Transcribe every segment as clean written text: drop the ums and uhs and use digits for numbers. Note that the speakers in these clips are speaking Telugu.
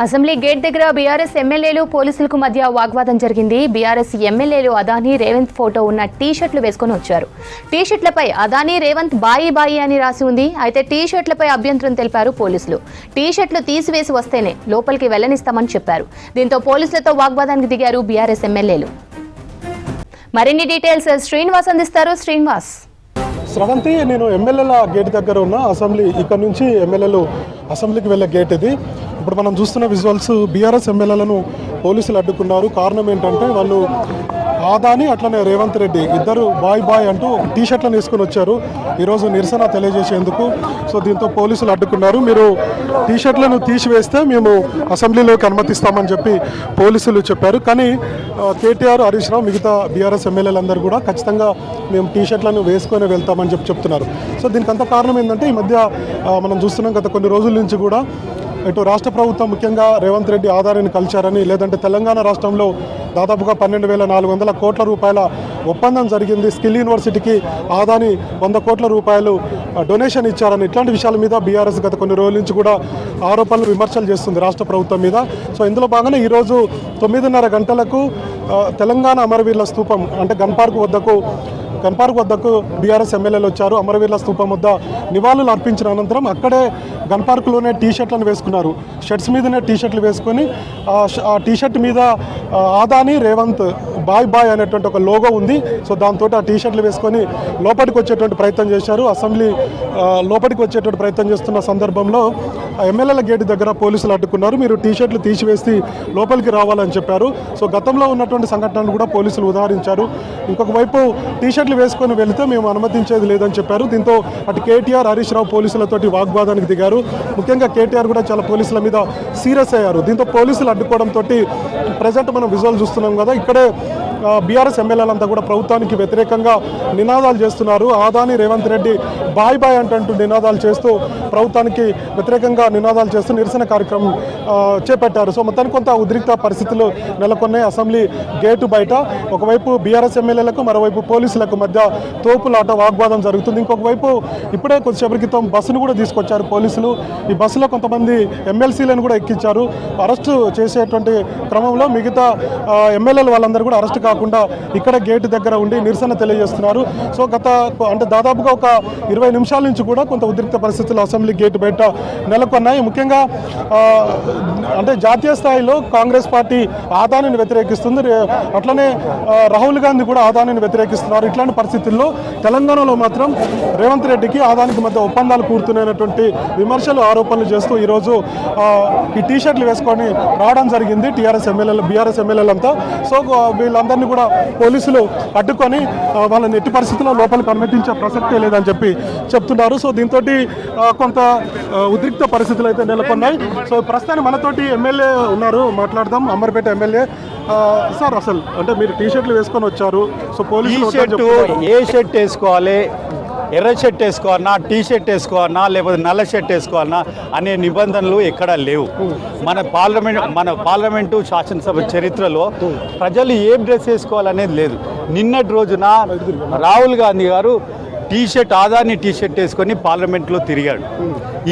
అసెంబ్లీ గేట్ దగ్గర బీఆర్ఎస్ ఎమ్మెల్యేలు పోలీసులకు మధ్య వాగ్వాదం జరిగింది. బీఆర్ఎస్ ఎమ్మెల్యేలు అదానీ రేవంత్ ఫోటో ఉన్న టీ-షర్ట్లు వేసుకుని వచ్చారు. టీ-షర్ట్లపై అదానీ రేవంత్ బాయి బాయి అని రాసి ఉంది. అయితే టీ-షర్ట్లపై అభ్యంతరం తెలిపారు పోలీసులు. టీ-షర్ట్లు తీసివేసి వస్తేనే లోపలికి వెళ్లనిస్తామని చెప్పారు. దీంతో పోలీసులతో వాగ్వాదానికి దిగారు బీఆర్ఎస్ ఎమ్మెల్యేలు. మరిన్ని డీటెయిల్స్ శ్రీనివాస్ అందిస్తారు. శ్రీనివాస్. స్రవంతి, నేను ఎమ్మెల్యేల గేట్ దగ్గర ఉన్న అసెంబ్లీ, ఇక్కడ నుంచి ఎమ్మెల్యేలు అసెంబ్లీకి వెళ్ళే గేట్ ఇది. ఇప్పుడు మనం చూస్తున్న విజువల్స్, బీఆర్ఎస్ ఎమ్మెల్యేలను పోలీసులు అడ్డుకున్నారు. కారణం ఏంటంటే వాళ్ళు ఆదాని అట్లనే రేవంత్ రెడ్డి ఇద్దరు బాయ్ బాయ్ అంటూ టీ-షర్ట్లను వేసుకొని వచ్చారు ఈరోజు నిరసన తెలియజేసేందుకు. సో దీంతో పోలీసులు అడ్డుకున్నారు. మీరు టీ-షర్ట్లను తీసివేస్తే మేము అసెంబ్లీలోకి అనుమతిస్తామని చెప్పి పోలీసులు చెప్పారు. కానీ కేటీఆర్, హరీష్ రావు, మిగతా బీఆర్ఎస్ ఎమ్మెల్యేలందరూ కూడా ఖచ్చితంగా మేము టీ-షర్ట్లను వేసుకొని వెళ్తామని చెప్తున్నారు. సో దీనికి అంత కారణం ఏంటంటే ఈ మధ్య మనం చూస్తున్నాం, గత కొన్ని రోజుల నుంచి కూడా ఇటు రాష్ట్ర ప్రభుత్వం ముఖ్యంగా రేవంత్ రెడ్డి ఆదాయాన్ని కలిచారని, లేదంటే తెలంగాణ రాష్ట్రంలో దాదాపుగా 12,400 కోట్ల రూపాయల ఒప్పందం జరిగింది. స్కిల్ యూనివర్సిటీకి ఆదాని 100 కోట్ల రూపాయలు డొనేషన్ ఇచ్చారని, ఇట్లాంటి విషయాల మీద బీఆర్ఎస్ గత కొన్ని రోజుల నుంచి కూడా ఆరోపణలు, విమర్శలు చేస్తుంది రాష్ట్ర ప్రభుత్వం మీద. సో ఇందులో భాగంగా ఈరోజు 9:30 గంటలకు తెలంగాణ అమరవీరుల స్తూపం అంటే గన్ పార్క్ వద్దకు బీఆర్ఎస్ ఎమ్మెల్యేలు వచ్చారు. అమరవీరుల స్తూపం వద్ద నివాళులు అర్పించిన అనంతరం అక్కడే గన్ పార్కులోనే టీ-షర్ట్లను వేసుకున్నారు. షర్ట్స్ మీదనే టీ-షర్ట్లు వేసుకొని ఆ టీ-షర్ట్ మీద ఆదాని రేవంత్ బాయ్ బాయ్ అనేటువంటి ఒక లోగో ఉంది. సో దాంతో ఆ టీ-షర్ట్లు వేసుకొని లోపలికి వచ్చేటువంటి ప్రయత్నం చేశారు. అసెంబ్లీ లోపలికి వచ్చేటువంటి ప్రయత్నం చేస్తున్న సందర్భంలో ఎమ్మెల్యేల గేటు దగ్గర పోలీసులు అడ్డుకున్నారు. మీరు టీ-షర్ట్లు తీసివేసి లోపలికి రావాలని చెప్పారు. సో గతంలో ఉన్నటువంటి సంఘటనలు కూడా పోలీసులు ఉదాహరించారు. ఇంకొక వైపు టీ-షర్ట్లు వేసుకొని వెళితే మేము అనుమతించేది లేదని చెప్పారు. దీంతో అటు కేటీఆర్, హరీష్ రావు పోలీసులతోటి వాగ్వాదానికి దిగారు. ముఖ్యంగా కేటీఆర్ కూడా చాలా పోలీసుల మీద సీరియస్ అయ్యారు. దీంతో పోలీసులు అడ్డుకోవడంతో ప్రజెంట్ మనం విజువల్ చూస్తున్నాం కదా, ఇక్కడే బీఆర్ఎస్ ఎమ్మెల్యేలంతా కూడా ప్రభుత్వానికి వ్యతిరేకంగా నినాదాలు చేస్తున్నారు. ఆదాని రేవంత్ రెడ్డి బాయ్ బాయ్ అంటూ నినాదాలు చేస్తూ ప్రభుత్వానికి వ్యతిరేకంగా నినాదాలు చేస్తూ నిరసన కార్యక్రమం చేపట్టారు. సో మొత్తానికి కొంత ఉద్రిక్త పరిస్థితులు నెలకొన్నాయి అసెంబ్లీ గేటు బయట. ఒకవైపు బీఆర్ఎస్ ఎమ్మెల్యేలకు, మరోవైపు పోలీసులకు మధ్య తోపులాట, వాగ్వాదం జరుగుతుంది. ఇంకొక వైపు ఇప్పుడే కొద్దిసేపటి క్రితం బస్సును కూడా తీసుకొచ్చారు పోలీసులు. ఈ బస్సులో కొంతమంది ఎమ్మెల్సీలను కూడా ఎక్కించారు. అరెస్టు చేసేటువంటి క్రమంలో మిగతా ఎమ్మెల్యేలు వాళ్ళందరూ కూడా అరెస్ట్ కాకుండా ఇక్కడ గేటు దగ్గర ఉండి నిరసన తెలియజేస్తున్నారు. సో దాదాపుగా ఒక 20 నిమిషాల నుంచి కూడా కొంత ఉద్రిక్త పరిస్థితులు అసెంబ్లీ గేటు బయట నెలకొన్నాయి. ముఖ్యంగా జాతీయ స్థాయిలో కాంగ్రెస్ పార్టీ ఆదానిని వ్యతిరేకిస్తుంది, అట్లనే రాహుల్ గాంధీ కూడా ఆదానిని వ్యతిరేకిస్తున్నారు. ఇట్లాంటి పరిస్థితుల్లో తెలంగాణలో మాత్రం రేవంత్ రెడ్డికి ఆదానికి మధ్య ఒప్పందాలు కూడుతున్నటువంటి విమర్శలు, ఆరోపణలు చేస్తూ ఈరోజు ఈ టీ-షర్ట్లు వేసుకొని రావడం జరిగింది బీఆర్ఎస్ ఎమ్మెల్యేలంతా. సో వీళ్ళందరినీ కూడా పోలీసులు అడ్డుకొని వాళ్ళని ఎట్టి పరిస్థితుల్లో లోపలికి అనుమతించే ప్రసక్తే లేదని చెప్పి చెప్తున్నారు. సో దీంతో కొంత ఉద్రిక్త పరిస్థితులు అయితే నెలకొన్నాయి. సో ప్రస్తుతానికి మనతోటి ఎమ్మెల్యే ఉన్నారు, మాట్లాడదాం. అమర్పేట ఎమ్మెల్యే సార్, అసలు మీరు టీ-షర్ట్లు వేసుకొని వచ్చారు. సో పోలీసులు ఏ షర్ట్ వేసుకోవాలి, ఎర్ర షర్ట్ వేసుకోవాలన్నా, టీ షర్ట్ వేసుకోవాలన్నా, లేకపోతే నల్ల షర్ట్ వేసుకోవాలన్నా అనే నిబంధనలు ఎక్కడా లేవు. మన పార్లమెంటు శాసనసభ చరిత్రలో ప్రజలు ఏం డ్రెస్ వేసుకోవాలనేది లేదు. నిన్నటి రోజున రాహుల్ గాంధీ గారు ఆదాని టీ షర్ట్ వేసుకొని పార్లమెంట్లో తిరిగాడు.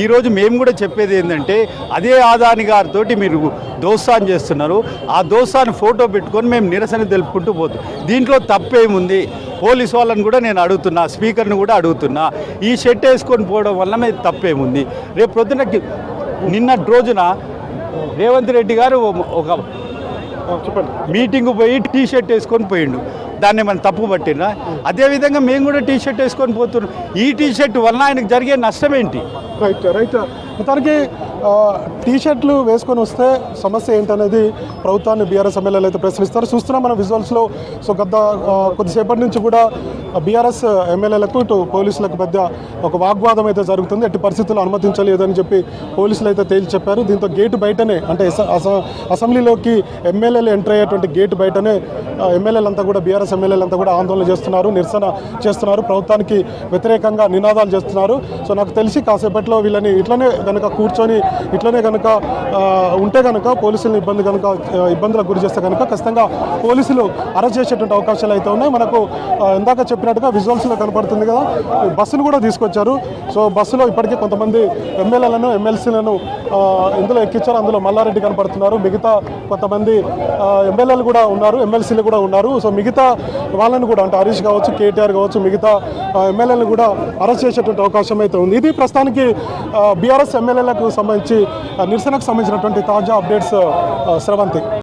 ఈరోజు మేము కూడా చెప్పేది ఏంటంటే, అదే ఆదాని గారితో మీరు దోస్తాన్ చేస్తున్నారు. ఆ దోస్తాన్ని ఫోటో పెట్టుకొని మేము నిరసన తెలుపుకుంటూ పోతాం. దీంట్లో తప్పేముంది? పోలీసు వాళ్ళని కూడా నేను అడుగుతున్నా, స్పీకర్ని కూడా అడుగుతున్నా, ఈ షర్ట్ వేసుకొని పోవడం వల్ల మేము తప్పేముంది? రేపు పొద్దున నిన్నటి రోజున రేవంత్ రెడ్డి గారు ఒక మీటింగ్ పోయి టీ షర్ట్ వేసుకొని పోయిండు. దాన్ని మనం తప్పు పట్టినా, అదేవిధంగా మేము కూడా టీ షర్ట్ వేసుకొని పోతున్నాం. ఈ టీ షర్ట్ వలన ఆయనకు జరిగే నష్టం ఏంటి? రైట్ మొత్తానికి టీ-షర్ట్లు వేసుకొని వస్తే సమస్య ఏంటనేది ప్రభుత్వాన్ని బీఆర్ఎస్ ఎమ్మెల్యేలు అయితే ప్రశ్నిస్తారు. చూస్తున్నాం మనం విజువల్స్లో. సో కొద్దిసేపటి నుంచి కూడా బీఆర్ఎస్ ఎమ్మెల్యేలకు ఇటు పోలీసులకు మధ్య ఒక వాగ్వాదం అయితే జరుగుతుంది. ఎట్టి పరిస్థితుల్లో అనుమతించలేదని చెప్పి పోలీసులు అయితే తేల్చి చెప్పారు. దీంతో గేటు బయటనే, అసెంబ్లీలోకి ఎమ్మెల్యేలు ఎంటర్ అయ్యేటువంటి గేటు బయటనే ఎమ్మెల్యేలంతా కూడా, బీఆర్ఎస్ ఎమ్మెల్యేలంతా కూడా ఆందోళన చేస్తున్నారు, నిరసన చేస్తున్నారు, ప్రభుత్వానికి వ్యతిరేకంగా నినాదాలు చేస్తున్నారు. సో నాకు తెలిసి కాసేపట్లో వీళ్ళని ఇట్లనే కనుక కూర్చొని ఇట్లనే కనుక ఉంటే కనుక పోలీసులను ఇబ్బందులకు గురి చేస్తే కనుక ఖచ్చితంగా పోలీసులు అరెస్ట్ చేసేటువంటి అవకాశాలు అయితే ఉన్నాయి. మనకు ఇందాక చెప్పినట్టుగా విజువల్స్లో కనపడుతుంది కదా, బస్సును కూడా తీసుకొచ్చారు. సో బస్సులో ఇప్పటికే కొంతమంది ఎమ్మెల్యేలను, ఎమ్మెల్సీలను ఇందులో ఎక్కించారు. అందులో మల్లారెడ్డి కనపడుతున్నారు, మిగతా కొంతమంది ఎమ్మెల్యేలు కూడా ఉన్నారు, ఎమ్మెల్సీలు కూడా ఉన్నారు. సో మిగతా వాళ్ళని కూడా అంటే హరీష్ కావచ్చు, కేటీఆర్ కావచ్చు, మిగతా ఎమ్మెల్యేలను కూడా అరెస్ట్ చేసేటువంటి అవకాశం అయితే ఉంది. ఇది ప్రస్తుతానికి బీఆర్ఎస్ ఎమ్మెల్యేలకు సంబంధించి నిరసనకు సంబంధించినటువంటి తాజా అప్డేట్స్. స్రవంతి.